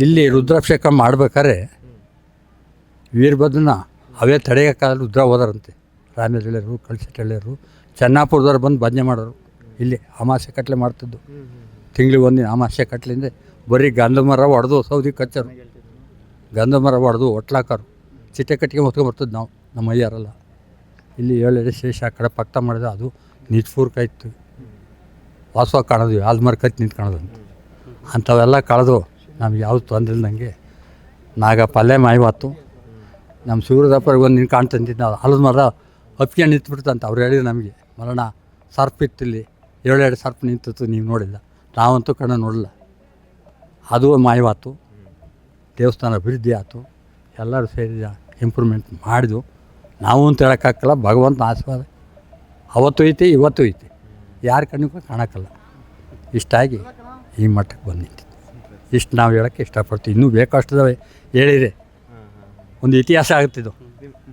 ಇಲ್ಲಿ ರುದ್ರಾಭಿಷೇಕ ಮಾಡ್ಬೇಕಾದ್ರೆ ವೀರಭದ್ರನ ಅವೇ ತಡೆಯೋಕ್ಕಾಗಲ್ಲ ರುದ್ರ ಹೋದಾರಂತೆ. ರಾಮೇಶ್ವರರು, ಕಳಸೆಟ್ಟಳ್ಳಿಯರು, ಚೆನ್ನಾಪುರದವ್ರು ಬಂದು ಭಜನೆ ಮಾಡೋರು. ಇಲ್ಲಿ ಅಮಾಸೆ ಕಟ್ಲೆ ಮಾಡ್ತಿದ್ದು. ತಿಂಗಳಿಗೆ ಒಂದಿನ ಅಮಾಸೆ ಕಟ್ಲಿಂದ ಬರೀ ಗಂಧ ಮರ ಹೊಡೆದು ಸೌದಿ ಕಚ್ಚರು, ಗಂಧ ಮರ ಹೊಡೆದು ಒಟ್ಲಾಕರು, ಚಿಟ್ಟೆ ಕಟ್ಟಿಗೆ ಹೊತ್ಕೊಂಡ್ಬರ್ತಿದ್ದು ನಾವು, ನಮ್ಮ ಅಯ್ಯಾರಲ್ಲ. ಇಲ್ಲಿ 7 ಎಡೆ ಶೇಷ ಆ ಕಡೆ ಪಕ್ತ ಮಾಡಿದೆ, ಅದು ನಿಜ್ಪೂರ್ಕ ಇತ್ತು. ವಾಸವ ಕಾಣೋದು, ಆಲ್ಮರ್ ಕತ್ತಿ ನಿಂತ್ಕೊಳ್ಳೋದಂತ ಅಂಥವೆಲ್ಲ ಕಳೆದು ನಮ್ಗೆ ಯಾವುದು ತೊಂದರೆ ಇಲ್ದಂಗೆ ನಾಗ ಪಲ್ಯ ಮಾಯ್ವಾತು. ನಮ್ಮ ಸೂರ್ಯದಪ್ಪರಿಗೆ ಒಂದು ನಿನ್ ಕಾಣ್ತಂತಿದ್ದು ನಾವು ಹಲದ ಮರ ಅಪ್ಪಿಗೆ ನಿಂತ್ಬಿಡ್ತಂತ ಅವ್ರು ಹೇಳಿದ್ರು ನಮಗೆ. ಮರಣ ಸರ್ಪ್ ಇತ್ತಿಲ್ಲಿ 7 ಎಡೆ ಸರ್ಪ್ ನಿಂತಿತ್ತು, ನೀವು ನೋಡಿಲ್ಲ, ನಾವಂತೂ ಕಣ್ಣು ನೋಡಲ್ಲ. ಅದು ಮಾಯವಾತು. ದೇವಸ್ಥಾನ ಅಭಿವೃದ್ಧಿ ಆಯಿತು, ಎಲ್ಲರೂ ಸೇರಿ ಇಂಪ್ರೂವ್ಮೆಂಟ್ ಮಾಡಿದ್ವು. ನಾವು ಅಂತ ಹೇಳೋಕ್ಕಾಗಲ್ಲ, ಭಗವಂತನ ಆಶೀರ್ವಾದ ಅವತ್ತು ಐತಿ, ಇವತ್ತು ಐತಿ, ಯಾರ ಕಣ್ಣಿಗೂ ಕಾಣೋಕ್ಕಲ್ಲ. ಇಷ್ಟಾಗಿ ಈ ಮಟ್ಟಕ್ಕೆ ಬಂದು ನಿಂತಿತ್ತು. ಇಷ್ಟು ನಾವು ಹೇಳೋಕ್ಕೆ ಇಷ್ಟಪಡ್ತೀವಿ. ಇನ್ನೂ ಬೇಕಷ್ಟಿದಾವೆ ಹೇಳಿದರೆ ಒಂದು ಇತಿಹಾಸ ಆಗುತ್ತಿದ್ದು.